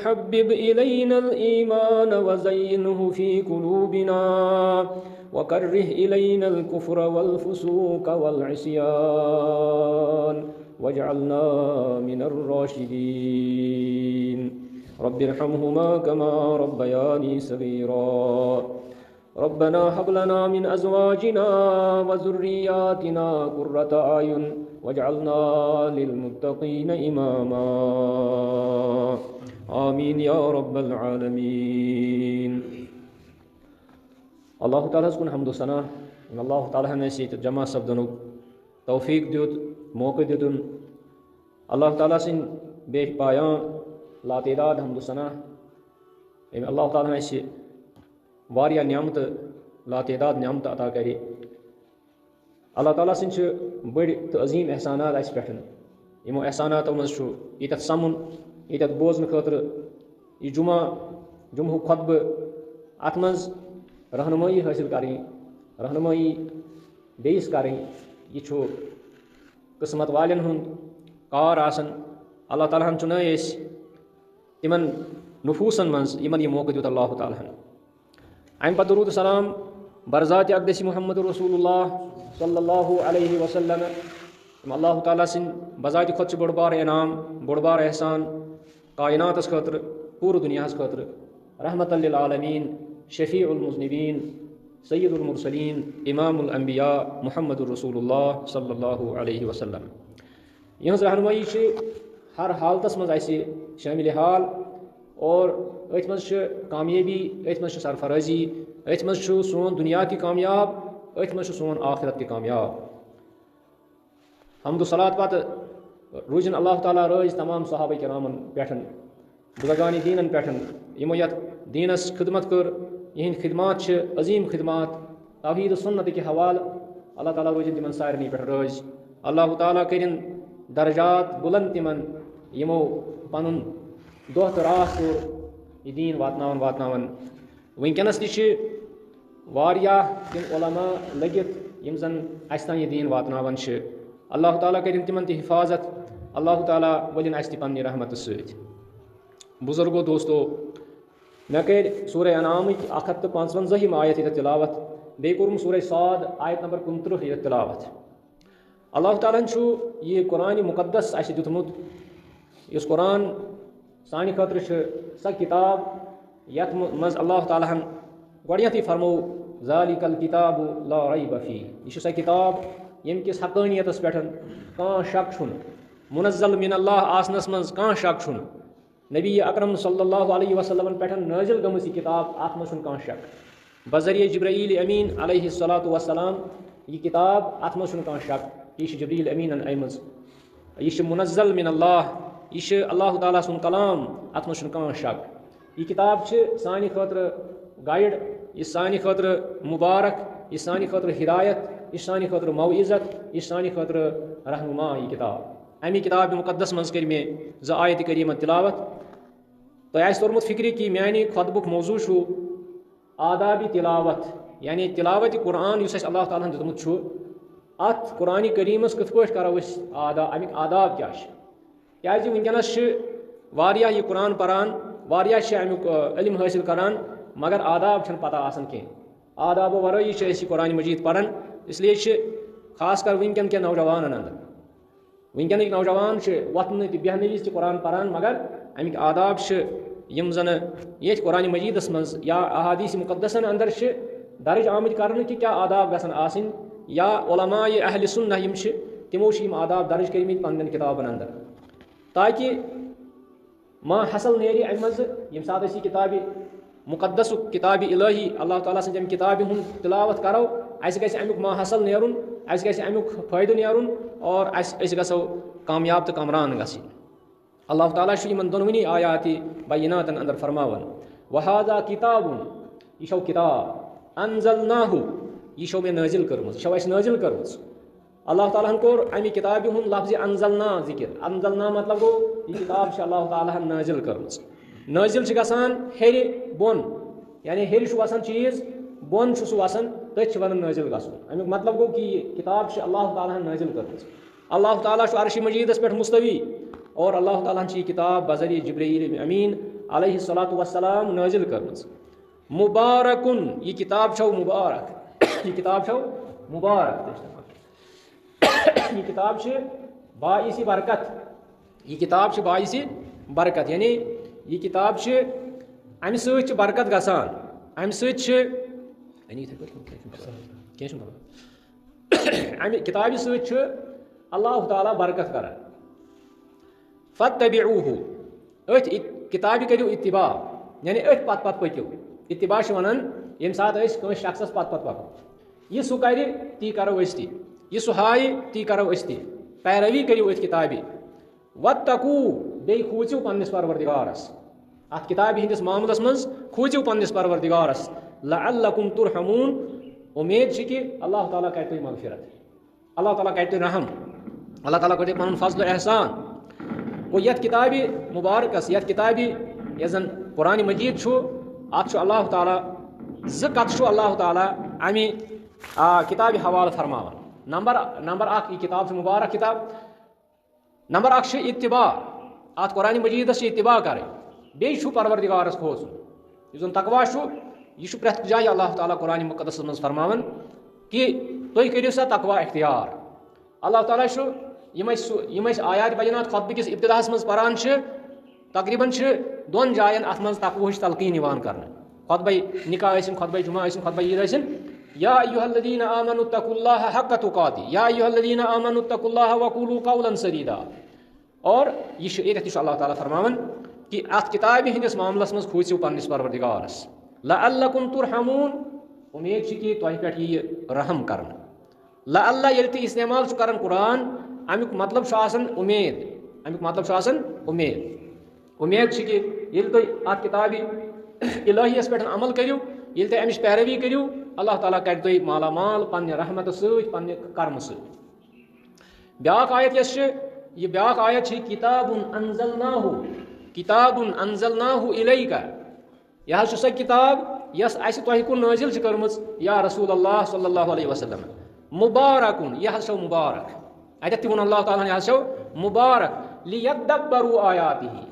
हब्बिब इलैनल ईमान वज़य्यिनहु फ़ी क़ुलूबिना वकर्रिह इलैनल कुफ़्र वल फ़ुसूक़ वल इस्यान वजअलना मिनर राशिदीन। रब्बिरहमहुमा कमा रब्बयानी सगीरा। रब्बना हब लना मिन अज़वाजिना व ज़ुर्रिय्यातिना क़ुर्रता अयुन वजअलना लिलमुत्तक़ीन इमामा। आमीन या रब्बल आलमीन। अल्लाह ताला कुन हम्दो सना। अल्लाह ताला ने जमा सपदनुक तौफीक दियुत, मौके दियुतुन। अल्लाह ताला सिन बेपायां लातेदाद हम्दो सना। अल्लाह ताला ने वारिया नियामत लातेदाद नियामत अता करे। अल्लाह ताला सिन बड़ तो अजीम एहसानात अस पे। यमो एहसानातो मज यत समुन यत बोजन खतर यह जुमहु खुतब अत मज रहनुमाई हासिल करें, रहनुमाई बेस करें। यह किस्मत वालन हुंद कार आसन। अल्लाह ताला चुनाय तिमन नफूसन मज यमन यह मौका दियुत अल्लाह ताला। अम पत दरूद सलाम बरज़ात अक़दस मुहम्मद रसूलुल्लाह सल्लल्लाहु अलैहि वसल्लम। अल्लाह ताला सिन बज़ात खुद बड़ बार इनाम, बड़ बार एहसान कायनात खतर, पूरी दुनिया खतर रहमतल लिल आलमीन, शफ़ीउल मुज़निबीन, सय्यदुल मुरसलीन, इमामुल अंबिया मुहम्मदुर रसूलुल्लाह सल्लल्लाहु अलैहि वसल्लम। यहज़ रहनुमाई हर हालतस मज शामिल हाल और अथ मज कामयाबी, अथ मज सरफराजी, अथ मज सोन दुनिया की कामयाब, अथ मज सोन आखिरत की कामयाब। हम्दो सलात पत रूजन अल्लाह ताला रज तमाम सहाबा किरामन पेठन, बुज़ुर्गानी दीनन पेठन, यमो यत दीनस खिदमत कर। यहंद खिदमात अजीम खिदमात तौहीद सुन्नत के हवाल। अल्लाह ताला रोजन तिमन सारनी पे रज। अल्लाह ताला करिन दर्जात बुलंद तिमन यमो पनुन दोह तो राह कोर यह दीन वातनावन। वनकनस ति वारियाह तिम उलमा लगित यम जन अस तान यह दीन वातनावन। अल्लाह ताला करिन तिमन ति हिफाजत। अल्लाह ताला वलिन अस ति पन्नि रहमत सत। बुजुर्गो दोस्तो, मे कर सूरह अनाम 155 आयत ये तिलावत, बे कोर्म सूरह साद आयत नंबर 29 ये तिलावत। अल्लाह ताला यह कुरान मुकद्दस अस दितमुत। इस कुरान सानि खतर सा किताब यथ मज अल्लाह ताला गोडयथ फरमो ज़ालिकल किताबु ला रैब फी। यह सा किताब यम किस हकानियतस पे कह शक छुन, मुनज़्ज़ल मिन अल्लाह आसनस मज कह शक छुन। नबी अकरम सल्लल्लाहु अलैहि वसल्लम पे नाजिल गमस यह किताब, अत मज कह शक। बज़रिए जिब्राईल अमीन अलैहिस्सलातु वस्सलाम यह किताब, अत मज कह शक। यह जिब्रील अमीन अमज, यह मुनज़्ज़ल मिन अल्लाह, यह अल्लाह ताला सुन कलाम, अत मज कह शक। यह किताब सानि खतर गाइड, यह सानि खतर मुबारक, यह सानि खतर हिदायत, यह सानि खतर मौइज़त, यह सानि खतर रहनुमा। यह किताब अमी किताब मुकद्दस मज कर मे ज आयत करीम तिलावत। तो तोरमुत फिक्र कि मानी खुतबुक मौजू आदाबी तिलावत, यानी तिलावत कुरान युस अल्लाह ताला दितमुत अत कुरान करीमस कथ पे करो अमिक आदाब क्या क्या वनकनस वारिया यह कुरान परान, वारिया अमुक इल्म हासिल करान, मगर आदाब छन पता आसन कह। आदाबो वरई कुरान मजीद पढ़न। इसलिए खास कर वनकन के नौजवान अंदर, वनकन नौजवान वतन तो बेहन विज कुरान परान, मगर अमिक आदाब यम जन ये कुरान मजीदस मज या अहादीस मुकद्दसन अंदर दर्ज आमद कर कि क्या आदाब गसन आसिन, या उलमा ये अहल सुन्नह यम तिमो आदाब दर्ज कर पन्न किताबन अंदर, ताकि मा हसल नेरि अमि मज यम सात किताब मुकद्दस किताब इलाही अल्लाह ताला सम किताब हुंद तिलावत करो, अस अमुक मा हसल नेरुन, अस अमुक फायदे नेरुन और अस गो कामयाब तो कमरान गसी। अल्लाह ताला यमन दोनवनी आयाति बैनातन अंदर फरमावन वहादा किताबुन, यह किताब अनज़लनाहु, यह मे नाजिल कर्मज, यह नाजिल कर्मज। अल्लाह ताला कोर अमि किताब हुंद लफ्ज़ अनज़लना जिक्र। अनज़लना मतलब गो यह किताब अल्लाह ताला नाजिल कर्मज। नाजिल गसान हेरि बोन, यानी हेरि वसान चीज़, बोन वसान तथ वन नाजिल गसन। अमुक मतलब गो कि यह किताब अल्लाह ताला नाजिल कर्मज। अल्लाह ताला अर्श मजीदस पे मुस्तवी और अल्लाह ताला की किताब बज़रिए जिब्रील अमीन अलैहिस्सलातु वस्सलाम नाजिल करमज। मुबारकुन ये किताब छौ मुबारक, ये किताब छौ मुबारक, ये किताब छ बाइसी बरकत, ये किताब छ बाइसी बरकत, यानी ये किताब छ अमि सۭتۍ छ बरकत गसान, अमि सۭتۍ छ अमि किताबि सۭتۍ छ अल्लाह ताला बरकत करन। फत्तबिऊहु अथ किताबि करियो इत्तिबा, यानी अथ पत पत पकियो। इत्तिबा छ वनान यम साथ अस कस शख्सस पत पत पको, यह सु कर ती करो अस ती, यह सु हाय ती करो अस ती, पैरवी करियो अथ किताबि। वत्तकू बे खूचो पन्निस परवरदिगारस, अथ किताबि हिंदिस मामलस मज खूचो पन्निस परवरदिगारस। लअल्लकुम तुरहमून उम्मीद छ कि अल्लाह ताला कर तुम मगफिरत, अल्लाह ताला कर तुम रहम, अल्लाह ताला कर पन फजल एहसान। गो यथ किताबि मुबारकस, यथ किताबि यह जन कुरान मजीद छु, अत अल्लाह ताला ज कत छु अल्लाह ताला अमि किताबि हवाल फरमावन। नंबर अख यह किताब मुबारक किताब, नंबर अख इत्तिबा, अत कुरान मजीदस इत्तिबा कर, बे छु परवरदिगारस खोसन, यह जन तकवा छु यह प्रत जाय अल्लाह ताला कुरान मुकद्दस मज फरमावन कि तुम करियो सा तकवा इख्तियार। अल्लाह ताला छु यम आयात बयानात खुतबे किस इब्तिदाहस मज परान छ, तकरीबन दोन जायन अत मज तकवह तलकीन यवान करने, खुतबे निकाह आसिन, खुतबे जुमा आसिन, खुतबे ईद आसिन। या अय्युहल्लज़ीना आमनु तकुल्लाह हक्क तुकाती, या अय्युहल्लज़ीना आमनु तकुल्लाह वक़ूलू क़ौलन सदीदा। और यह अल्लाह ताला फरमावन कि अत किताबि हिंदिस मामलस मज खूसियो पन्निस परवरदिगारस। लअल्लकुम तुरहमून उम्मीद छ कि तुह पे यह रहम करन। लअल्ला यदि तुम इस्तेमाल करन कुरान, अमुक मतलब उम्मीद, अमुक मतलब उम्मीद। उम्मीद छ कि यदि तुम अत किताबि इलाहियस पे अमल करियो, यदि तुम अमिच पैरवी करियो, अल्लाह ताला कर तुम माला माल पन्ने रहमत सۭتۍ, पन्ने कर्म सۭتۍ। ब्याक आयत यस यह ब्याक आयत छ किताबुन अंजलनाहु इलैका, यह सह किताब यस अस तुह कुन नाजिल छ करमज या रसूल अल्लाह सल्लल्लाहु अलैहि वसल्लम। मुबारकुन यह छौ मुबारक, अत वन अल्लाह ताला यह छौ मुबारक लियद्दब्बरू आयातिही,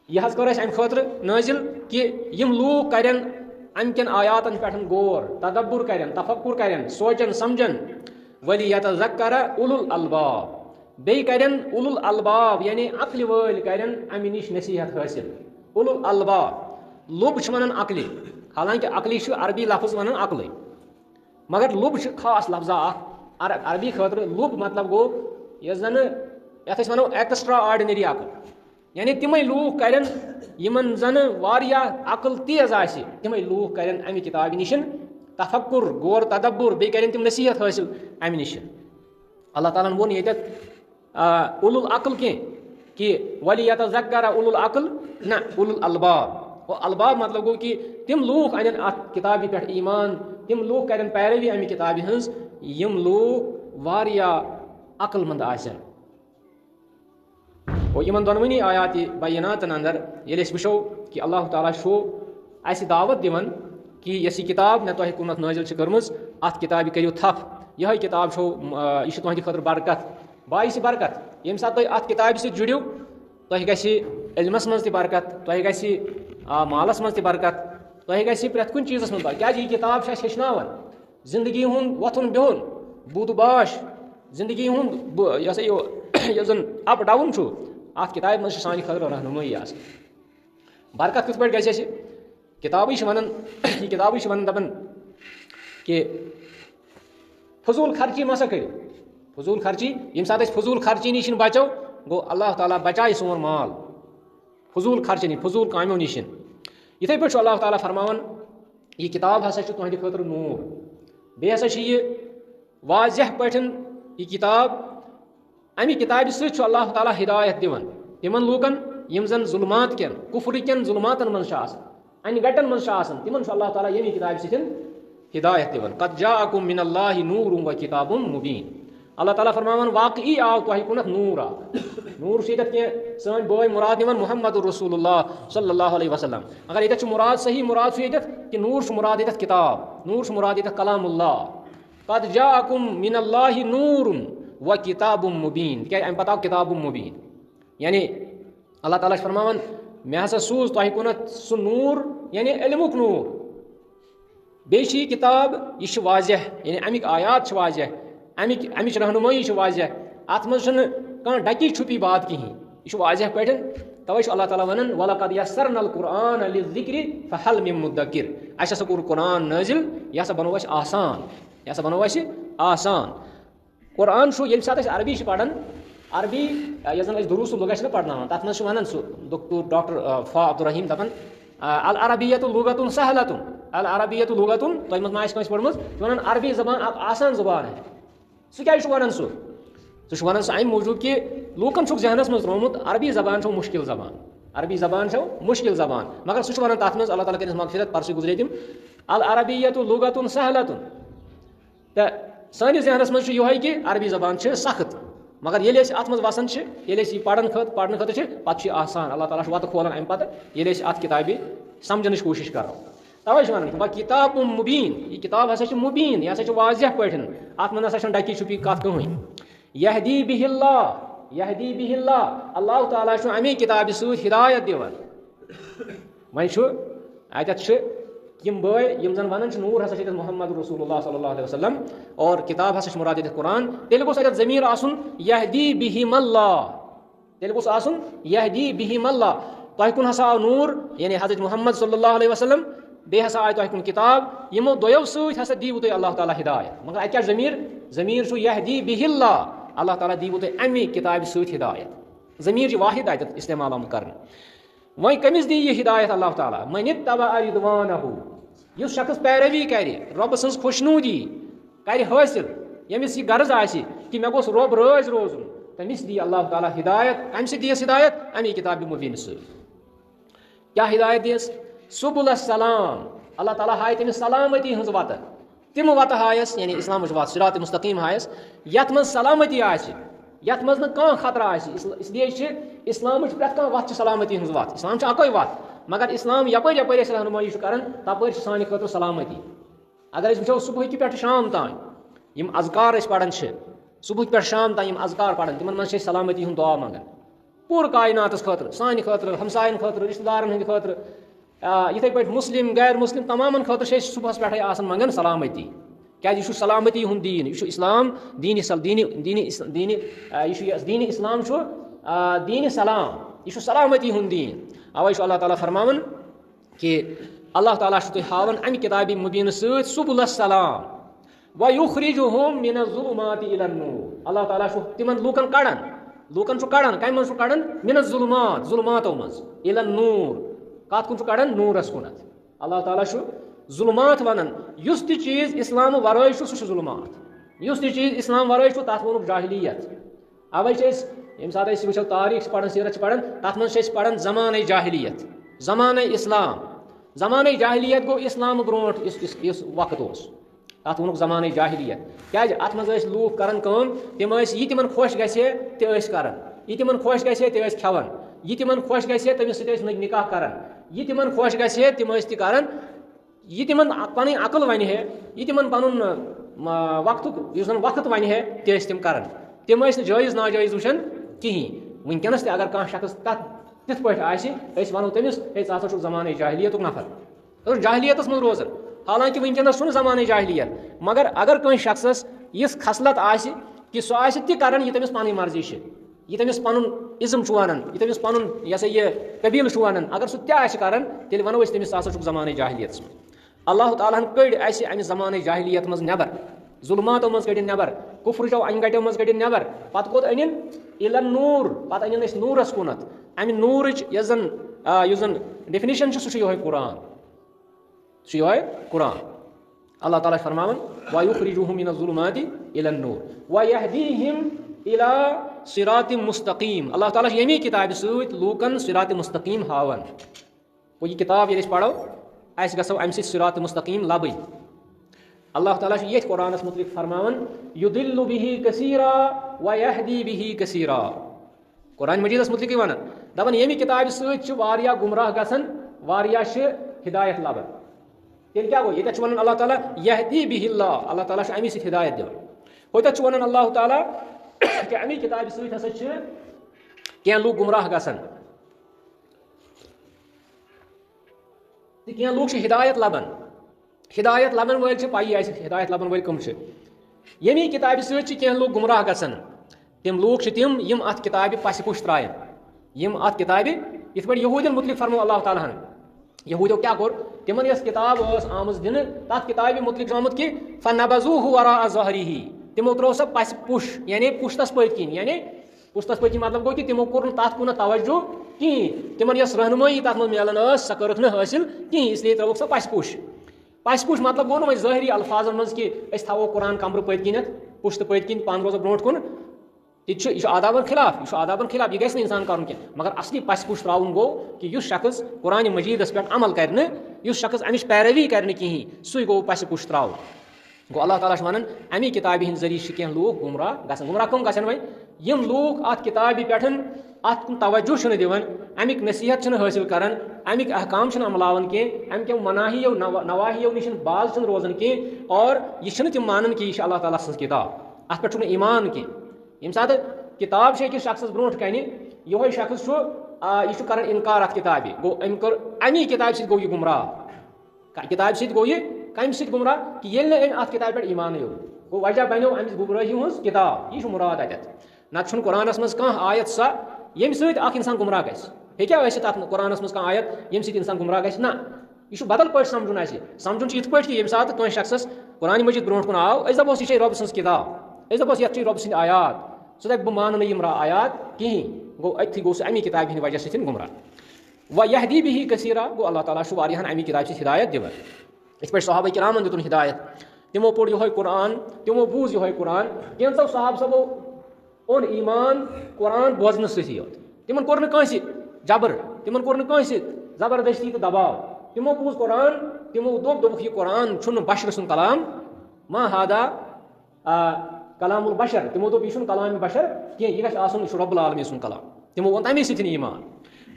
यह कर अम खतर नाजिल कि यम लूक करन अमकन आयातन पे गौर, तदब्बुर करन, तफक्कुर करन, सोचन समझन। वलियतज़क्कर उलुल अलबाब, बे करन उलुल अलबाब यानी अक्ल वल करन अमि निश नसीहत हासिल। उलुल अलबाब लुब वन अकली, हालांकि अकली अरबी लफ्ज वन अकल, मगर लुब खास लफ्जा अरबी खतर। लुब मतलब गो यह जन ये वनो एक्स्ट्रा आर्डिनरी अकल, यानी तिम लूक करन यमन जन वारिया अकल तेज आसि, तिम लूक करन अमि किताब निशन तफक्कुर, गौर, तदब्बुर, बे करन तिम नसीहत हासिल अमि निश। अल्लाह ताला वोन ये उलुल अकल कह कि वलियतज़क्कर उलुल अकल न उलुल अलबाब। और अलबाब मतलब गो कि तिम लूक अन अत किताबि पे ईमान, तिम लूक करन पैरवी अमि किताबि हंस यम लूक वारिया अकलमंद आसन। और यमन दोनवनी आयात बयानातन अंदर ये वो कि अल्लाह ताला अस दावत दिवन कि यस किताब मे तुह कुन नाजिल कर्मज, अत किताब करियो थप, यह किताब यह तुहद खतर बरकत, बाइस बरकत। यम सात तुम अत किताब सह जुड़ियो तुह गि इल्मस मज बरकत, तुह गि मालस मज बरकत, तुह गि प्रत कुन चीज़स मज बरकत। क्या यह किताब हेचनावन जिंदगी हुंद वथुन बिहुन, बूद बाश, जिंदगी हुंद यह जन अप डाउन अत किताब मज सान खतर रहनुमाई आस। बरकत कित पे गि किताबी वन, यह किताबी वन दपन कि फजूल खर्ची मसा करो, फजूल खर्ची यम सात फजूल खर्ची निश बचो गो अल्लाह ताला बचाए सोन माल फजूल खर्च नि, फजूल कामों निश। इथे पे अल्लाह ताला फरमावन यह किताब हसा तुहद खतर नूर, बे हसा यह वाजह पे यह किताब, अमि किताब सह अल्लाह ताला हिदायत दिवन तिमन लूकन यम जन जुल्मात कन कुफ्र कन जुल्मातन मज अनगटन मज तिमन अल्लाह ताला यमी किताब सह हिदायत दिवन। कद जाअकुम मिनल्लाहि नूरुन व किताबुन मुबीन। अल्लाह ताला फरमावन वाकई आव तुह कुन नूर आ, नूर कह सन बोय मुराद निवन मुहम्मदुर रसूलुल्लाह सल्लल्लाहु अलैहि वसल्लम। अगर ये मुराद सही मुराद ये कि नूर मुराद ये किताब, नूर मुराद ये कलामुल्लाह। कद जाअकुम मिनल्लाहि नूरुन व किताबुम मुबीन, क्या अम पता किताबुम मुबीन, यानी अल्लाह ताला फरमावन मे हसा सूज तह कुनत सह नूर यानी इल्मुक नूर बे किताब यह वाजह यानी अमिक आयात वाजह अमिच रहनुमाई वाजह अत मज डकी छुपी बात कहीं यह वाजह पे तवे अल्लाह ताला वन वलक़द यस्सरनल कुरआन लिज़्ज़िक्रि फहल मिन मुद्दकिर अस कोर कुरान नाजिल यह बनो आसान कुरान ये सात अरबी पढ़ान अरबी यह दुरूस लुगा पढ़ना तथ मज वन डॉक्टर फा अब्दुर्रहीम दपान अल अरबियतु लुगतुन सहलतुन अल अरबियतु लुगतुन तुम मज मा पढ़मुत वन अरबी जबान आसान जुबान है सह क्या वन सह वन अमि मूजूब कि लूकन जहनस मज रोमुत अरबी जबान मुश्किल जबान अरबी जबान मुश्किल जबान मगर सह वन तथ मज अल्लाह ताला कर मगफिरत परसु गुजरे तम अल अरबियतु लुगतुन सहलतुन तो सानिस जहनस मज यह कि अरबी जबान सख्त मगर ये अत मज वसान ये पढ़न खतर पे आसान अल्लाह ताला वत खोलान अमि पे ये अत किताबी समझन कोशिश करो तवे वन किताब मुबीन यह किताब हसा मुबीन यह वाजह पे अत मन हसा डकी छुपी कत कहीं यहदी बिहिल्लाह अल्लाह ताला अमी किताब सत हिदायत दिवान वन अत यम बय यम जन वन नूर हसा मोहम्मद रसूलुल्लाह सल्लल्लाहु अलैहि वसल्लम और किताब हसा मुराद कुरान तेल गोस अत ज़मीर आसुन यहदी बिहिमल्लाह तेल गोस आसुन यहदी बिहिमल्लाह तह कुन हसा आव नूर यानी हजरत मोहम्मद सल्लल्लाहु अलैहि वसल्लम बे हसा आय तह कुन किताब यमो दोयो सत हसा दीव तुम अल्लाह ताला हिदायत मगर अत ज़मीर यहदी बिहिल्लाह अल्लाह ताला दीव तुम अमी किताब सत हिदायत ज़मीर वाहिद आयत इस्तेमाल कर वह कमिस दी यह हिदायत अल्लाह ताला मन तबा रिदवानहु युस शख्स पैरवी कर रब सज खुशनूदी कर हासिल यमिस यह गर्ज आसि कि मे गोस रब राज रोजुन तमिस दी अल्लाह ताला हिदायत कम से दियस हिदायत अमी किताब मुबीन से क्या हिदायत दियस सुबुल सलाम अल्लाह ताला हाय तमिस सलामती हज वत तिम वत हायस यानी इस्लाम वत सिरात मुस्तकीम हायस यत मज सलामती आसि यत मज न कह खतरा आसि इसलिए इस्लाम प्रत कह वत सलामती हज वत इस्लाम अकै वत मगर इस्लाम यपर यपर रहनुमाई कर तपर सान खतर सलामती अगर वो सुबह पे शाम तान यम अज़कार पढ़ान सुबह पे शाम तान अज़कार पढ़ान तिमन मज सलामती हूँ दुआ मंगान पूर कायनात खतर सान खतर हमसायन खतर रिश्तेदारन हंद खतर इथे पे मुस्लिम गैर मुस्लिम तमाम खतर सुबह पे मंगान सलामती क्या सलामती हूँ दीन यह इस्लाम दीन इस्लाम दीन सलाम यह सलामती हूँ दीन अवे अल्लाह ताला फरमावन कि अल्लाह ताला तुम हावन अमि किताबी मुबीन सत सुबुल सलाम व युखरिजुहुम मिनज़्ज़ुलुमाति इलन नूर अल्लाह ताला तिमन लूकन कड़न कम मज कड़न मिनज़्ज़ुलुमात ज़ुलुमातो मज इलन नूर कत कुन कड़न नूरस कुनत अल्लाह ताला ज़ुलुमात वनान युस ति चीज इस्लाम वराय सह ज़ुलुमात युस ति चीज इस्लाम वराय तथ वोनुक जाहिलियत अवे ये सात वो तारीख पढ़ान सीरत पढ़ान तथ मज पढ़ान ज़मान जाहिलियत ज़मान इस्लाम ज़मान जाहिलियत गो इस्लाम ब्रोट इस वक्त तथ वोनुक ज़मान जाहिलियत क्या अत मज लूक कर तिम यह तिमन खुश गए कर यह तिमन खुश गए खेवन यह तिमन खुश गए तमिस सत निकाह कर यह तिमन खुश गए तिम कर यह तिमन पन अकल वन है यह तिमन पन वक्त वन है तिम कर तिम जायज़ नाजायज़ वुचान कहीं वनकस अगर कह शख्स तिथ पे वनो तमिस ज़मान जाहिलियत नफर जाहिलियत मज रोजान हालांकि वनकस ज़मान जाहिलियत मगर अगर कह शख्स इस खसलत कि सह कर यह तमिस पन मर्जी यह तमिस पन इज़म वन यह तमिस पन यह कबील वन अगर सह कर तेल वनो तमिस ज़मान जाहिलियत अल्लाह ताला कड़ अमि ज़मान जाहिलियत मज नबर ज़ुलमातो मज कड़न नबर कुफ्रचो अनगटो मज कड़न नबर पत कोत अनिन इलन नूर पत अनिन नूरस कुनत अमि नूरच यन डेफिनेशन सह कुरान कुरान अल्लाह ताला फरमावन व युखरिजुहुम मिनज़्ज़ुलुमाति इलन नूर व यहदीहिम इला सिरातिम मुस्तकीम अल्लाह ताला यमी किताब सत लूकन सिरात मुस्तकीम हावन वो यह किताब ये पढ़ो अस गो अमि सिरात मुस्तकीम लब अल्लाह ताला ये कुरान मुतलिक फरमावन युदिल्लु बिही कसीरा व यहदी बिही कसीरा कुरान मजीदस मुतलिक वन दपन यमी किताब सत गुमराह गसन हिदायत लबन तेल क्या गो ये वन अल्लाह ताला यहदी बिहिल्लाह अल्लाह ताला अमि सत हिदायत दिवन होत वन अल्लाह ताला कि अमि किताब सत हसा कह लूक गुमराह गसन तो कह लोग हिदायत लबन वल पाई हिदायत लबन वल कम यमी किताब सह लोग गुमराह गसन तम लोग तम यम अत किताब पस पुश त्रायन यम अत किताब इत पे यहूदियन मुतलिक फरमो अल्लाह ताला यहूदियों क्या कोर तिमन यस किताब आमज दिन तथ किताब मुतलिक आमुत कि फनबज़ूहु वराअ ज़हरिही तिमो त्रो सह पस पुश यानी पुश्तस पत किन यानी पुश्तस पत मतलब गो कि तिमो कोर तथ कुन तवज्जो कहीं तिमन यस रहनुमाई तथ मज मिलन सह करक न हासिल कहीं इसलिए त्रोक सह पस पुश मतलब गो न ज़ाहिरी अल्फाजन मज कि अस थवो कुरान कमर पत किन पुश तो पत किन पान रोज ब्रोट कुन यह आदाबन खिलाफ यह गैस इंसान कर मगर असली पस पुश त्राउन गो कि युस शख्स कुरान मजीदस पे अमल कर युस शख्स अमिश पैरवी कर कहीं सु गो पस पुश त्राव गो अल्लाह ताला वन अमी किताब हंद जरिए कह लोग गुमराह कम गसन वह यम लोग अत किताब पे अत तवज्जो दिवन अमिक नसीहत हासिल कर अमिक अहकाम अमलावन कह अमिक मनाहियो नवाहियो निश बाज रोजान कह और यह तम मानन कि यह अल्लाह ताला सज किताब अत पे ईमान कह यम सात किताब अकिस शख्स ब्रोट कन यह शख्स यह कर इनकार अत किताब गो अम कर अमी किताब सो यह गुमराह किताब सो गो यह कम सत गुमराह कि ये अत किताब पे ईमान गो वजह बनो अमिस गुमराही हज किताब यह मुराद अत नत कुरानस मज कह आयत सा यम सत इंसान गुमराह गत कुरानस मज कह आयत यम सत इंसान गुमराह गना यह बदल पे समझुन इत पे कि ये सात कह शख्स कुरान मजीद ब्रोट कुन आव अस दपोस यह रब सज किताब अस दपोस ये रब सद आयात सह दप बह मान यम आयात कहीं गो अथी गो अमी किताब हंद वजह सत गुमराह व यहदी बिही कसीरा गो अल्लाह ताला वारियाहन अमी किताब सत हिदायत दिवन इत पे सहाबा किरामन दितुन हिदायत तिमो पोर यह कुरान तिमो बूज यह कुरान कैंसो साहब सबो ओन ईमान कुरान बोजन सती योत तिमन कोर कंस जबर तिमन कोर कंस जबरदस्ती तो दबाव तिमो बूज कुरान तिमो दोप यह कुरान छुन बशर सुन कलाम मा हादा कलामुल बशर तिमो दोप यह कलाम बशर कह यह गन रब्बुल आलमीन सुन कलाम तिमो वो तमे सत ईमान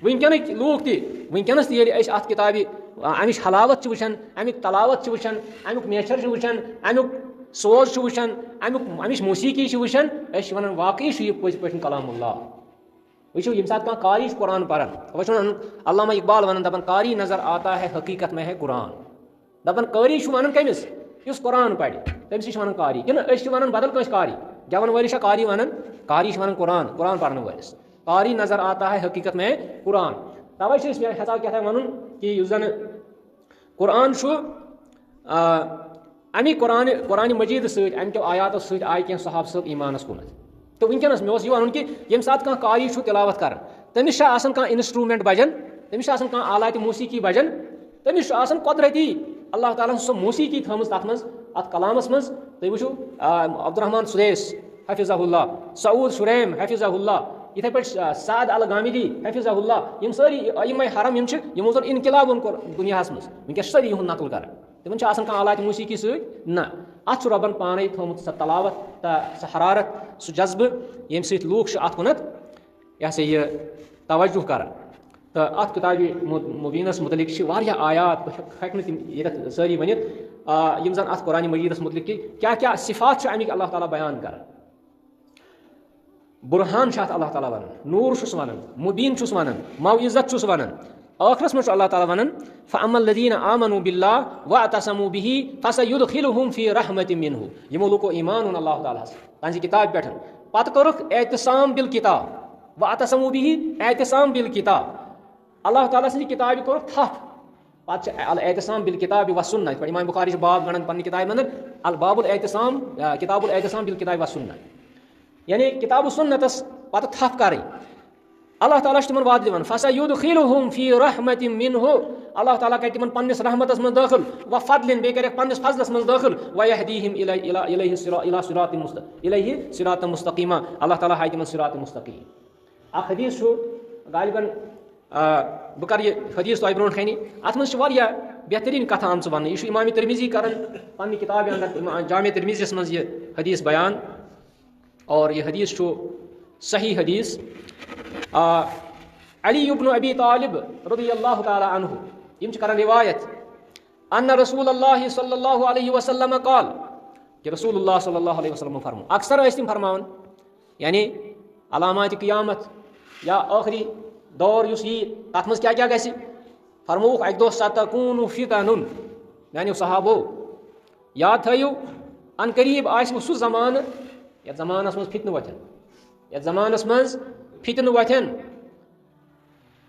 वनकन लोग तनकस अत किताब अमिश हलावत वुचान अमिक तलावत वुचान अमुक नेचर वुचान अमुक सोज वुचान अमिश मौसीकी वुचान वन वाकई यह पज पे कलामुल्लाह वो ये सात कारी कुरान पान वह अल्लामा इकबाल वन दपन कारी नजर आता है हकीकत में है कुरान दपन कारी वन कमिस इस कुरान पढ़ तमिस वन कारी कि वन बदल कस कारी गवन वलिस कारी वन कुरान पढ़ने वलिस कारी नजर आता है हकीकत में कुरान तवे हेचा क्या वन कि जन कुरान अमी कुरान मजीद सम आयात सत आय कह सहाब सब ईमानस कुन तो वनकस मे यह वन कि ये सात कह कारी तिलावत कर तमिस कह इंस्ट्रूमेंट बजन तमिस कह आलात मौसीकी बजन तमिस कुदरती अल्लाह ताला सो मौसीकी थमज तथ मज अत कलामस मज तुम वो अब्दुर्रहमान सुदैस हफिज़हुल्लाह सऊद शुरैम हफिज़हुल्लाह इथे पे साद अल गामिदी हफिज़हुल्लाह यम सारी यम हरम यमो जन इनकलाब दुनियास मज वनकस सारी यह नकल कर तिमन कह आलात मौसीकी सह अत रबन पाने थोमुत सह तलावत सह हरारत सह जज्ब यम सत लूक अत कुनत यह सा यह तवज्जो कर तो अत किताब मुबीनस मुतलिक आयात हेक ये सारी वन यम जन अत कुरान मजीदस मुतलिक कि क्या क्या सिफात अमिक अल्लाह ताला बयान कर बुरहान अल्लाह ताला वन नूर वन मुबीन वन मौइज़त वन आखिरस में अल्लाह ताला वन फ़अम्मल्लज़ीना आमनू बिल्लाह वअतसमू बिही फसयुदखिलुहुम फ़ी रहमतिम मिन्हु यमो लोको ईमान अल्लाह ताला तहंज़ किताब पे पत कोरुख एहतिसाम बिल किताब वअतसमू बिही एहतिसाम बिल किताब अल्लाह ताला सि किताब कोरुख थप पत एहतिसाम बिल किताब व सुन्नह इमाम बुखारी बाब गणन पन्नी किताब अंदर अल बाबुल एहतिसाम किताबुल एहतिसाम बिल किताब व सुन्नह यानी किताब सुन्नतस पत थप कर अल्लाह ताला तिमन वाद दिवन फसयुदखिलुहुम फी रहमतिम मिन्हु अल्लाह ताला कर तिमन पन्निस रहमतस मज दाखिल व फदलिन बे कर पन्निस फजलस मज दाखिल व यहदीहिम इलैहि सिरातम मुस्तकीमा अल्लाह ताला हाय तिमन सिरात मुस्तकीम आ हदीस छु गालिबन बह कर यह हदीस तो ब्रोट कन अत मज बेहतरीन कथा आम वन यह इमाम तिरमिजी कर पन्नी किताब अंदर जामे तिरमिजियस मज यह हदीस बयान और यह हदीस छु सही हदीस अली इब्न अबी तालिब रज़ियल्लाहु ताला अन्हु यम कर रिवायत अन्न रसूलुल्लाह सल्लल्लाहु अलैहि वसल्लम क़ाल कि रसूलुल्लाह सल्लल्लाहु अलैहि वसल्लम फरमाओ अक्सर ऐसे फरमावन यानी अलामात क़ियामत या आखिरी दौर युस यी तथ मज क्या क्या गसी फरमौक अक दो सतकून फितनुन यानी सहाबो याद थो अन करीब आसि सह जमान ये जमानस मज फितन वथन ये जमानस मज फितन वथन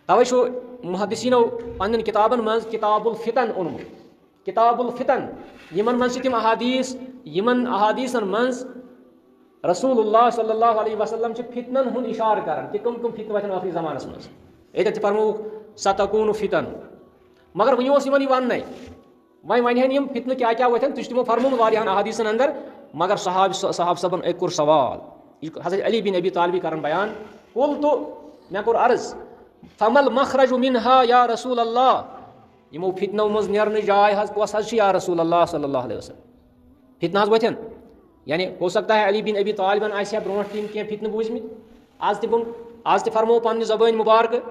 तवै मुहद्दिसीनो पन्न किताबन मज किताबुल फितन ओनमुत किताबुल फितन यमन मज तिम अहादीस यमन अहादीसन मज रसूलुल्लाह सल्लल्लाहु अलैहि वसल्लम फितनन हुन इशार करन कि कम फितन वथन आखिरी जमानस मज ये फरमौक सतकून फितन मगर वन वन वह वन फितन क्या क्या वथन तुमो फरमोन वारियान अहादीसन अंदर मगर सहाब सबन एक सवाल हज़रत अली बिन अबी तालिब करन बयान कुल तो मे कोर अर्ज फमल मखरज मिनहा या रसूल अल्लाह यमो फितनो मज नेरन जाय कस या रसूल अल्लाह सल्लल्लाहु अलैहि वसल्लम फितना वथन यानी हो सकता है अली बिन अबी तालिबन आसिया ब्रोट तीन क्या फितन बूझमित आज ते फरमो पन्ने ज़बान मुबारक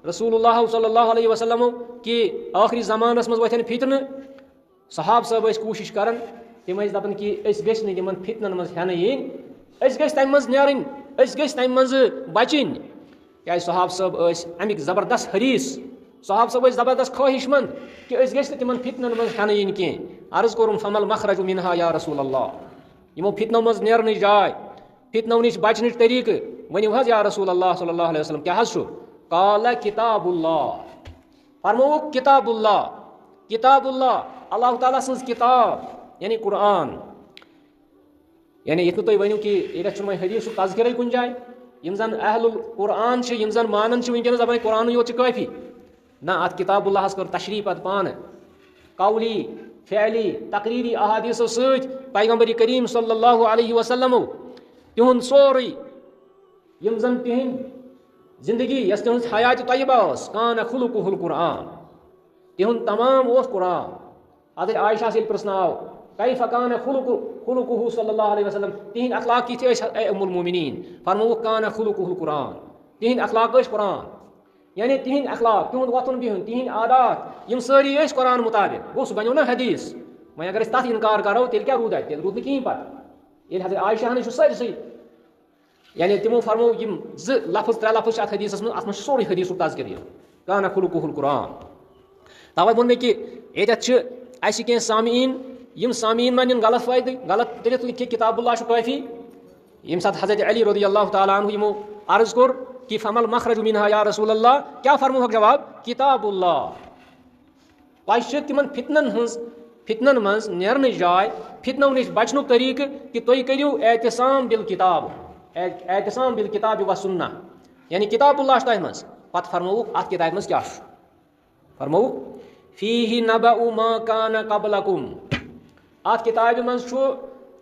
रसूलुल्लाह सल्लल्लाहु अलैहि वसल्लम कि आखिरी ज़मानस मज वथन फितन सहाब सब कोशिश करन तम दपन कि गमन फितनन मज हेन yin तम मज नेरन तम मज बचन क्या सहाब सब अमिक ज़बरदस्त हरीस सहाब सब ज़बरदस्त ख्वाहिशमंद कि तिमन फितनन मज हेन yin कह अर्ज कोरुम फमल मखरज मिनहा या रसूल अल्लाह यमो फितनो मज नेरन जाय फितनो निश बचन तरीक वनिव हज या रसूल अल्लाह सल्लल्लाहु अलैहि वसल्लम क्या हज काला किताबुल्लाह फरमौक किताबुल्लाह अल्लाह ताला सज किताब यानी कुरान यानी ये तुम वनो कि ये हदीस तज़किर कुन जाए यम जन अहलुल कुरान यम जन मानन वनकस दपान कुरान योत काफ़ी ना अत किताबुल्लाह कर तशरीह पत पान कौली फ़अली तकरीरी अहादीसो सत पैगंबर करीम सल्लल्लाहु अलैहि वसल्लम तिहुंद सोरे यम जन तिहिंद जिंदगी यस तिहुंद हयात तय्यबा कान खुलुकुहुल कुरान तिहुंद तमाम ओस कुरान हज़रत आयशा से प्रश्नाव कैफ कान खुलुकुहु सल्लल्लाहु अलैहि वसल्लम तिहिंद अखलाक किथ ऐ उम्मुल मोमिनीन फरमो कान खुलुकुहुल कुरान तिहिंद अखलाक कुरान यानी तिहिंद अखलाक तिहुंद वतन बिहुन तिहिंद आदात यम सारी कुरान मुताबिक गो बनो ना हदीस वह अगर तथ इनकार करो तेल क्या रूद तेल रूद कहीं पत ये हज़रत आयशा हन सारी यानी तिमो फरमो यम ज लफ्ज़ त्रे लफ्ज़ अत हदीसस मज अत सोरे हदीस तज़किर कान खुलुकुहुल कुरान तवे वोन मे कि ये सामीन यम सामीन मन गलत फायदे गलत तरित कि किताबुल्लाह काफ़ी यम साथ हज़रत अली रज़ियल्लाहु ताला अन्हु यमो अर्ज कोर कि फमल मखरज मिनहा या रसूल अल्लाह क्या फरमोहक जवाब किताबुल्लाह तह तिमन फितनन मज नेरन जाय फितनो निश बचन तरीक कि तुम करियो एहतिसाम बिल किताब व सुन्ना यानी किताबुल्लाह तह मज पत फरमोक अत किताब मज क्या फरमोक फीहि नबअ मा कान क़ब्लकुम अत किताब मज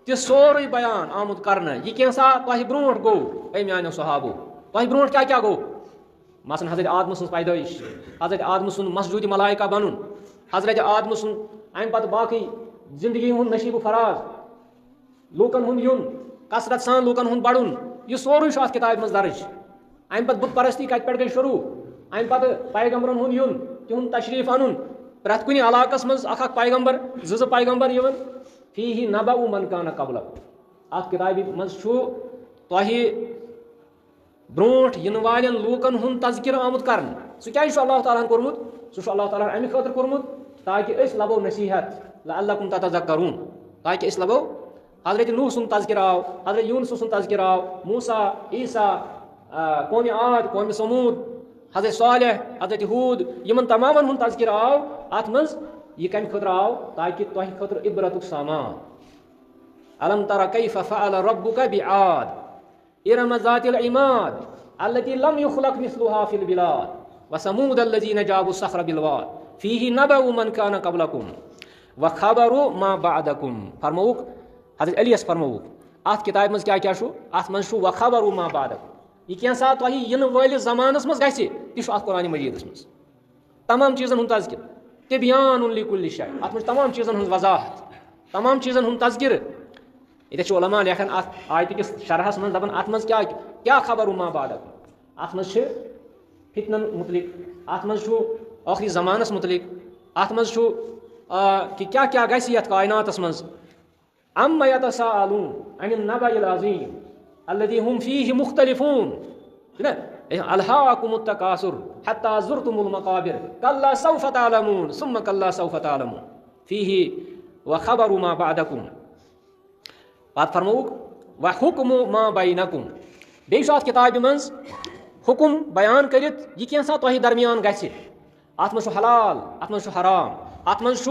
तह सोरे बयान आमुद करन यह कैसा तह ब्रोट गो म्यानो सहाबो तह ब्रोट क्या क्या गो मसलन हज़रत आदम सज पैदाइश हज़रत आदम सुन मसजूद मलाइका बनुन हज़रत आदम सुन अम पत बाकी जिंदगी हुंद नशीब फराज लूकन हुंद युन कसरत सान लूकन हुंद बड़ुन यह सोरे किताब मज दर्ज अम पत बुत परस्ती कत पे गई शुरू अम पत पैगंबरन हुंद युन तिहुंद तशरीफ अनुन प्रत कुन इलाकस मज अख पैगंबर ज पैगंबर यवन फीहि नबअ मन कान क़ब्लकुम अत किताब मज तह ब्रोट इन वालन लूकन हुंद तज़किर आमुद करन सह क्या अल्लाह ताला कोरमुत सह अल्लाह ताला अमि खातिर कोरमुत ताकि अस लबो नसीहत लअल्लकुम ततज़क्करून ताकि अस लबो हज़रत नूह सुन तज़किर आव हज़रत यूनुस सुन तज़किर आव मूसा ईसा कौम आद कौम समूद हज़रत सालेह हज़रत हूद यमन तमामन हुंद तज़किर आव अत मज यह कम खतर आव ताकि तह खतर इबरतुक सामान अलम तरा कैफ फ़अल रब्बुका बिआद इरम ज़ातिल इमाद अल्लती लम युखलक मिस्लुहा फिल बिलाद व समूद अल्लज़ीना जाबु सख्र बिल वाद फीहि नबअ मन कान क़ब्लकुम व खबरु मा बअदकुम फरमौक हज़रत अली फरमौक अत किताब मज क्या क्या अत मज व खबरु मा बअदकुम यह कैसा तह इन वालिस ज़मानस मज गछि ति अत कुरान मजीदस मज तमाम चीज़न हुंद तज़किर तिबयानुन लिकुल्लि शै अत मज तमाम चीज़न हुंद वज़ाहत तमाम चीज़न हुंद तज़किर ये उलमा लेखन अत आयत किस शरहस मज दपन अत मज क्या खबर मा बअदकुम अत मज फितनन मुतलिक अत मज आखिरी ज़मानस मुतलिक अत मज कि क्या क्या गछि यत कायनातस मज अम्मा यतसाअलून अनिन नबइल अज़ीम अल्लज़ी हुम फीहि मुख्तलिफून अलहाकुमुत तकासुर हत्ता ज़ुरतुमुल मक़ाबिर कल्ला सौफ़ तअलमून सुम्मा कल्ला सौफ़ तअलमून फ़ीही व ख़बरु मा बअदकुम। पात फरमौक व हुक्मु मा बैनकुम। बेयि छ किताब मंज हुकुम बयान करित यह कैसा तोहि दरमियान गछि। अत मज हलाल अत मज हराम अत मज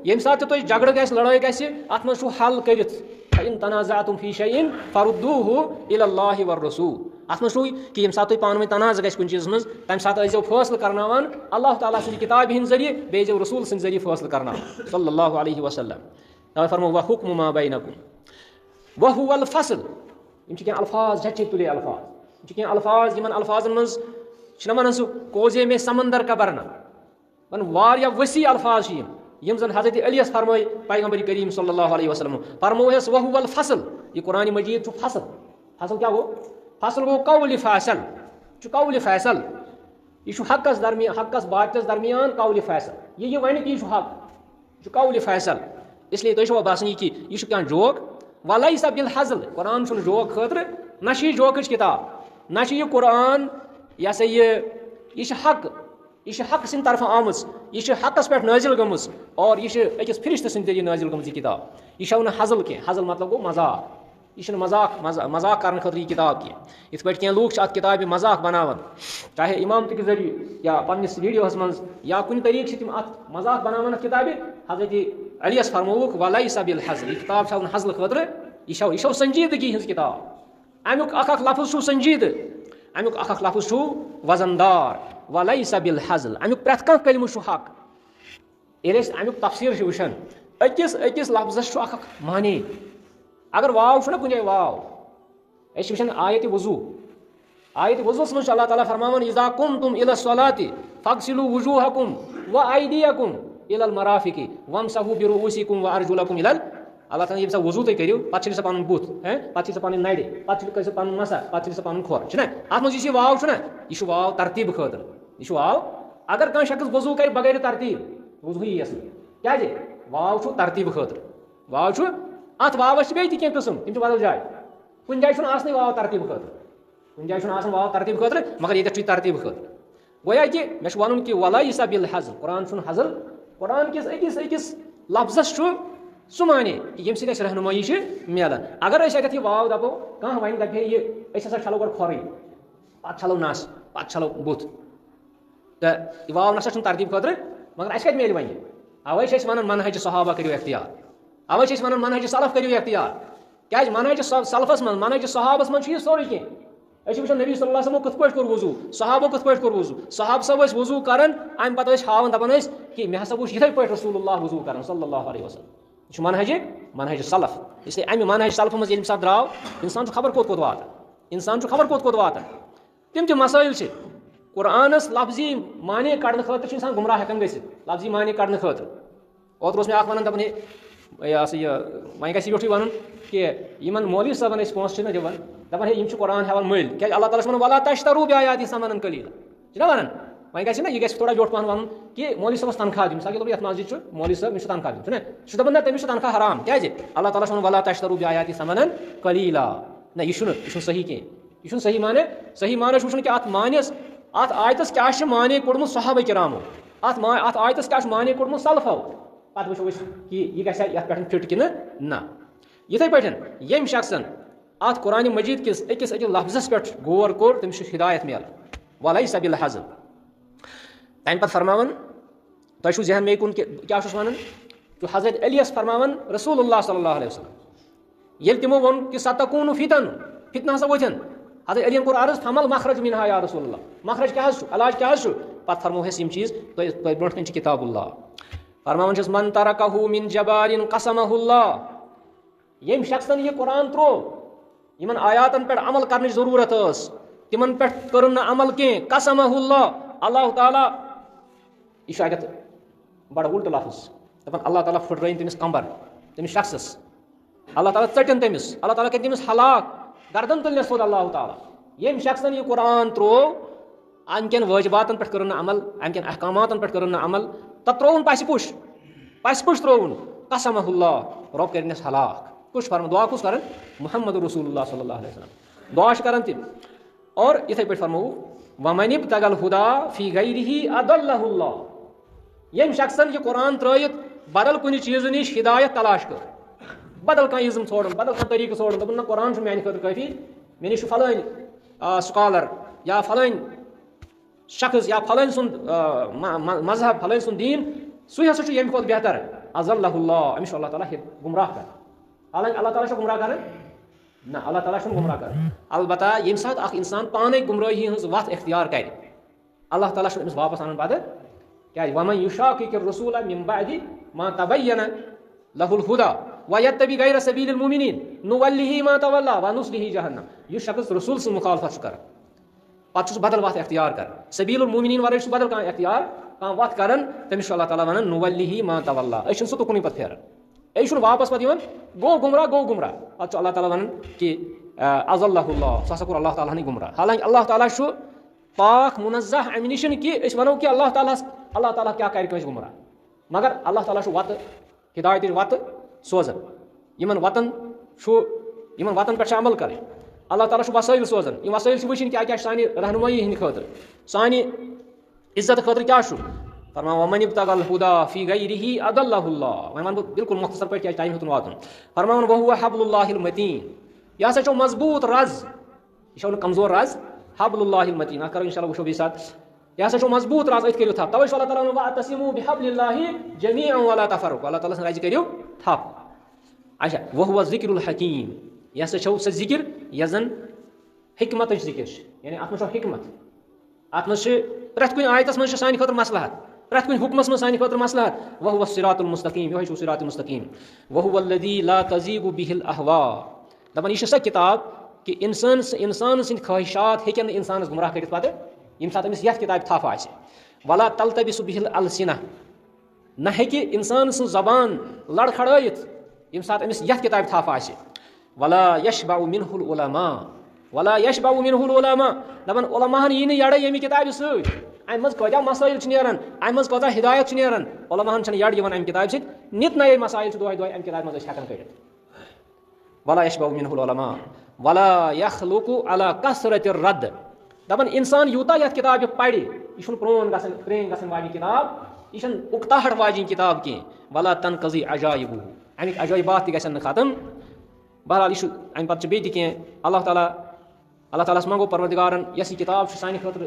यम साथ तुह झगड़ गस लड़ाई गछि अत मज हल करित इन तनाज़अतुम फी शैइन फरुद्दूहु इलल्लाहि वर रसूल। अत मज कि यम साथ पान तनाज़ गस कुन चीज मज तम साथ आइजो फैसला करनावान अल्लाह ताला सि किताब हिंद जरिए बेजो रसूल सिंद जरिए फैसला करना सल्लल्लाहु अलैहि वसल्लम। तवे फरमो व हुक्मु मा बैनकुम व हुवल फस्ल। यम छ के अल्फाज झचे तुले अल्फाज के अल्फाज यमन अल्फाजन मज वन सह कोजे में समंदर का बरना वन वारिया वसी अल्फाज यम जन हजरत अली फरमाय पैगंबर करीम सल्लल्लाहु अलैहि वसल्लम फरमोयस वहुवल फसल। ये कुरान मजीद छु फसल। फसल क्या गो? फसल गो कौल फैसल। छु कौल फैसल यह हकस दरमियान हकस बातस दरमियान कौल फैसल। ये वन कि हक छु कौल फैसल। इसलिए तुम बासन कि यह क्या जोक वलैसा बिल हज़ल। कुरान छु जोक खतर न जोक किताब न कुरान यह सा यह हक यह हक सिंद तरफ आम यह हकस पे नाजिल गम और यह अकिस फरिश्त सिंद जरिए नाजिल गम किताब। यह ना हज़ल कह हज़ल मतलब गो मजाक। यह मजाक मजाक कर खतर किताब कह। इत पे लूक अत किताब मजाक बनावन चाहे इमामत के जरिए या पन्निस वीडियोस मज या कुन तरीके से अत मजाक बनावन किताब। हजरत अली फरमौक वलैसा बिल हज़ल। यह किताब छा हज़ल खतर यह संजीदगी हज किताब। अमुक अख लफ्ज़ छु संजीद अमुक अख लफ्ज़ छु वजनदार वलैसा बिल हज़ल। अमुक प्रत कह कलम छु हक। ये अमुक तफसीर वुचान अकिस अकिस लफ्ज़स छु अख मानी। अगर वाव छु ना कुन वाव वुचान आयत वज़ू आयत वज़ूस मज अल्लाह ताला फरमावन इज़ा कुन्तुम इला सलाति फगसिलू वुजूहकुम व अयदियकुम इलल मराफिकि वमसहू बिरुऊसिकुम व अर्जुलकुम इलल। अल्लाह ताला ये वजू तुम करो पे पन बुथ पे पन नड़ पे पन मसा पे पन खोर अत मज वाव यह वाव तरतीब खतर यह वाव। अगर कह शख्स वजू कर बगैर तरतीब वजू ही क्या वाव तरतीब खतर वाव अत वावस बे कह कस्म तम बदल जाए कुन जाए आसन वाव तरतीब खतर कुन जाए वाव तरतीब खतर मगर ये तरतीब खतर। गोया कि मे वन कि वलैसा bill hazel. Quran hazel Quran किस अकिस अकिस लफ्ज़स सह माने यम सह रहनुमाई मिलान। अगर अत वाव दपो कह वन दप यह छलो गो खोर पे छलो नस पे छलो बुथ तो वाव नसा तरतीब खतर मगर अस मिल वन। अवे वन मनहज सहाबा करो अख्तियार अवे वन मनहज सलफ करो अख्तियार क्या मनहज सलफस मन मनहज सहाबस मन सोरे कह। वो नबी सल्लल्लाहु अलैहि वसल्लम कथ पे कोर वजू सहाबो कथ पे कोर वजू सहाब सब वजू करान अम पे हावन दपान कि मे हसा वो ये पे रसूलुल्लाह वजू करान सल्लल्लाहु अलैहि वसल्लम। यह मनहज मनहज सलफ। इसलिए अमे मनहज सलफ मज ये द्राव इंसान खबर कोत कोत वात इंसान खबर कोत कोत वात तम मसाइल कुरानस लफ्जी माने कड़न खतर इंसान गुमराह हेकन गि लफ्जी माने कड़न खतर। ओतर मे वन दपान यह वह गि योठे वन कि इन मौलवी साहबन पोस दिवान दपान हे कुरान हेवान मल क्या अल्लाह ताला वला तश्तरू बिआयाति समनन कलीला वन वह गि ना यह थोड़ा जोट पहन वन कि मौलवी साहबस तनख्वाह दिन मिसाल ये मस्जिद मौलवी साहब मे तनख्वाह दिन सह दपान तमिस तनख्वाह हराम क्या अल्लाह ताला वला तश्तरू बिआयाति समनन कलीला ना यह सही कह यह सही माने वो कि अत मानस अत आयतस क्या माने कोड़मुत सहाबा किरामो अत आयतस क्या माने कोड़मुत सलफो पे वो कि यह गया पे फिट कि ना। इथे पे यम शख्सन अत कुरान मजीद किस अकिस अकिस लफ्ज़स पे गौर कोर तमिस हिदायत मिल वलैसा बिल हज़ल। तम पे फरमावन तुम जहन मे कुन क्या वन तो हज़रत अली फरमावन रसूलुल्लाह सल्लल्लाहु अलैहि वसल्लम ये तमो वो कि सतकून फितन फितना हसा वथन हज़रत अली कोर अर्ज फमल मखरज मिनहा या रसूलुल्लाह मखरज क्या इलाज क्या पे फरमोहस चीज़ तो ब्रो कन किताबुल्लाह फरमावन मन तरकहु मिन जबारिन कसमहुल्लाह। यम शख्सन यह कुरान त्रो इन आयातन पे अमल करने जरूरत तिमन पे कर अमल कह कसमहुल्लाह अल्लाह ताला यह अत बड़ उल्ट लफ्ज़ दपान अल्लाह ताला फुटरन तमिस कंबर तमिस शख्सस अल्लाह ताला चटन तमिस अल्लाह ताला कर तमिस हलाक गर्दन तुलने सोद अल्लाह ताला। यम शख्सन यह कुरान त्रो अमकन वाजिबातन पे कर अमल अमकन अहकामातन पे कर अमल तब त्रोन पस पुश त्रोन कसमहुल्लाह रब कर हलाक कुछ फरम दुआ कुछ कर मोहम्मद रसूलुल्लाह सल्लल्लाहु अलैहि वसल्लम दुआ कर तम और इथे पे फरमो वमनिब तगल हुदा फी गैरिही अदल्लहुल्लाह, यम शख्सन ये कुरान त्रयित बदल कुन चीज निश हिदायत तलाश कर, बदल कह इज्म छोड़न, बदल कह तरीक छोड़न, दपन ना कुरान माने खतर काफी, मे निश फलान स्कॉलर या फलान शख्स या फलान सुन मजहब फलान सुन दीन सु हसा छु यम खोत बेहतर अज़ल्लहुल्लाह, अमिश अल्लाह ताला गुमराह कर। हालांकि अल्लाह ताला गुमराह कर ना, अल्लाह ताला गुमराह कर, अलबत्ता यम साथ अख इंसान पाने गुमराही हंस वत इख्तियार कर, अल्लाह ताला अमिस वापस आनन बाद क्या वमन युशाकिकिर रसूल मिन बअदि मा तबय्यन लहुल हुदा व यत्तबि गैर सबीलिल मुमिनीन नुवल्लिही मा तवल्ला व नुस्लिही जहन्नम, यु शख्स रसूल से मुखालफत कर पत बदल वत इख्तियार कर, सबीलुल मुमिनीन वर बदल कह इख्तियार कह वत करन, तमिस अल्लाह ताला वनन नुवल्लिही मा तवल्ला, अश सु तुकुनी पत फेरन, अश वापस पत यवन गो गुमराह पत अल्लाह ताला वनन कि अज़ल्लहुल्लाह, ससा कोर अल्लाह ताला ने गुमराह। हालांकि अल्लाह ताला छु पाक मुनज़्ज़ह अमि निश कि अस वनो कि अल्लाह ताला क्या कर गुमराह, मगर अल्लाह ताला छु वत हिदायत वत सोजन, यमन वतन पे अमल कर, अल्लाह ताला छु वसाइल सोजन, यम वसाइल वुचिन क्या सानी रहनुमाई हंद खतर सानी इज्जत खतर क्या फरमा वमन इब्तगल हुदा फी गैरिही अदल्लहुल्लाह, वह वन बिल्कुल मुख्तसर पे क्या टाइम होतन वातन, फरमा वहुव हब्लुल्लाहिल मतीन, यह हसा छो मजबूत रज, यह छो कमजोर रज, हब्लुल्लाहिल मतीन कर इंशाल्लाह वुचो बेसात, यह हसा छो मजबूत रज, इत करियो था तवै अल्लाह ताला व तस्मु बिहब्लिल्लाहि जमीअन वला तफरकु, अल्लाह ताला राज करियो थप। अच्छा वहुव जिक्रुल हकीम, यह हसा छो स जिक्र यजन हिकमत जिक्र, यानी अत में हिकमत, अत में प्रत कुन आयतस में सानि खतर मसलहत, प्रत कुन हुक्मस में सानि खतर मसलहत, वहुव सिरातुल मुस्तकीम, यह सिरातुल मुस्तकीम, वहुव लजी ला तज़ीगु बिहिल अहवा, दपन यह सह किताब कि इंसान सद ख्वाहिशात हेकन इंसान गुमराह कर पे यम सात अमिस यथ किताब थप आसे, वला तलतबिसु बिहिल अलसिना, न हेकि इंसान सं जबान लड़खड़ायित यम सात अमिस यथ किताब थप आसे, वला यशबउ मिनहुल उलमा, वला यशबउ मिनहुल उलमा, दपन उलमाहन यी यड़ यमि किताब सत, अमि मज कता मसाइल नेरान, अमि मज कता हिदायत नेरान, उलमाहन यड़ यवन अमि किताब सत, नित नये मसाइल दोह दोह अमि किताब मज हेकन कर, वला यशबउ मिनहुल उलमा वला यखलुकु अला कसरतिर रद्द, दपन इंसान यूता यथ किताब पढ़ यह प्रोन प्रेन गसन वाली किताब, यह उकताहट वाजी किताब कह, वला तनकजी अजाइबु, अमिक अजाइबात तन खत्म। बहरहाल यह अमि पे बे कह अल्लाह ताला मंगो परवरदिगारन यस किताब सानि खतर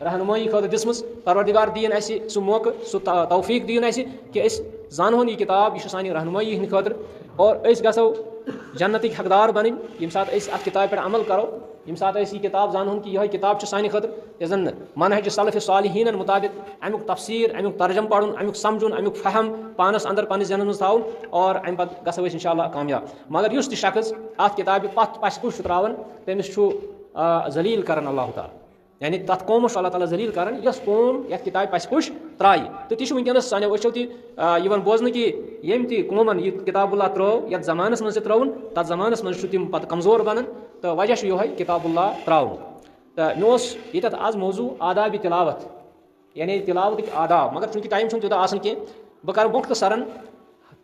रहनुमाई खतर दिसमस, परवरदिगार दीन अस सह मौका सह तौफीक दीन अस कि अस जानहन यह किताब, यह सानि रहनुमाई हंद खतर, और अस गसो जन्नतिक हकदार बन यम सात अत किताब पे अमल करो, यम सात यह किताब जानहन कि यह किताब सानि खतर यजन मनहज सलफ सालिहीन मुताबिक अमुक तफसीर अमुक तर्जम पढ़ुन, अमुक समझुन, अमुक फहम पानस अंदर पन्निस जहनस मज थाउन, और अमि पे गसो इंशाअल्लाह कामयाब। मगर युस शख्स अत किताब पत पस पुश त्रावन तमिस जलील करन अल्लाह ताला, यानी तथ कौमस अल्लाह ताला जलील करन यस कौम यथ किताब पस पुश त्राय, तो ती वनकस सानो वो तवन बोजन कि यम ती कौमन यह किताबुल्लाह त्रो यथ जमानस मज त्रोन तथ जमानस मज तिम पे कमजोर बनन, तो वजह यह किताबुल्लाह त्राउन। तो मे ये आज मौजू आदाब तिलावत, यानी तिलावत आदाब, मगर चूंकि टाइम तूत आसान कह बह कर मुख्तसरन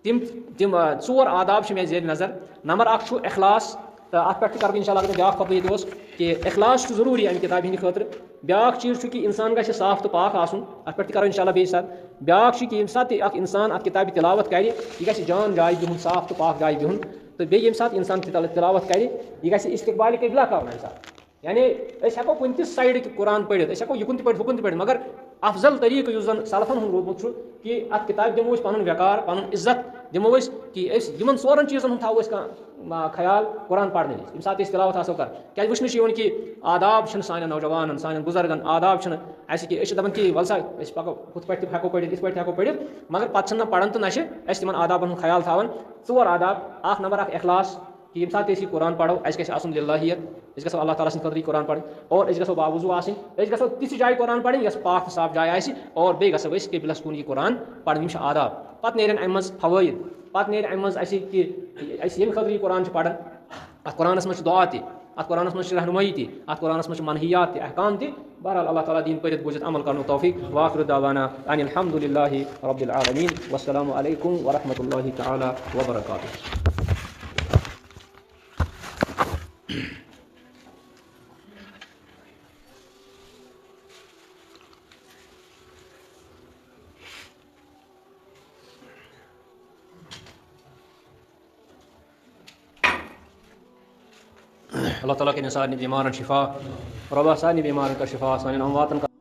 तिम चोर आदाब मे जेर नजर। नंबर अख इखलास, तो अत पे कर इंशाअल्लाह ब्या खतब ये कि इखलास जरूरी अमि किताब हंद खतर, ब्या चीज कि इंसान गि साफ तो पाक आसन, अत पे कर इंशाअल्लाह बे साथ ब्या कि यम सात इंसान अत किताब तिलावत कर यह गि जान जाय बिहुन, साफ तो पाक जाय बिहुन, तो बे यम सात इंसान तिलावत कर यह गि इस्तकबाल किबला कर, यानी हेको कुन त साइड कुरान पढ़ित, हेको युकुन पढ़ हुकुन पढ़, मगर अफजल तरीक युस जन सलफन हूँ रोदमुत कि अत किताब दिमो पन वकार पन इज्जत दिमो कि यमन सोरन चीजन हूँ थो ख्याल कुरान पढ़ने यम सात तिलावत आसो कर, क्या वुचन कि आदाब सान नौजवान सान बुजुर्गन आदाब कि दपान कि वल सा पको हुत पे हेको पढ़ इत पे हेको पढ़, मगर पे पढ़न तो नशे तिमन आदाबन हूँ ख्याल थवन। चोर आदाब, अख नंबर अख इखलास कि यम सात यह कुरान पढ़ो अस गसन लिल्लाहियत, अस गो अल्लाह ताला सद कुरान पढ़, और अस गो बावजू आसन, अस गो तिस जाय कुरान पढ़ यस पाक साफ जाय आसि, और बे गो किबलस कुन यह कुरान पढ़, यम आदाब। पत नेरन अमि मज फवाइद, पत नेर अमि मज कि अस यम खतर यह कुरान पढ़न, अत कुरानस मज दुआ ति, अत कुरानस मज रहनुमाई ति, अत कुरानस मज मनहियात ति अहकाम ति। बहरहाल अल्लाह ताला दीन पढ़ित बुझित अमल करने तौफीक। व आखिरु दावाना अनिल हम्दुलिल्लाहि रब्बिल आलमीन, वस्सलामु अलैकुम व रहमतुल्लाहि तआला व बरकातुहू। अल्लाह ताला के सारी बीमारन शिफा रबा सारी बीमारन का शिफा सानी अमवातन का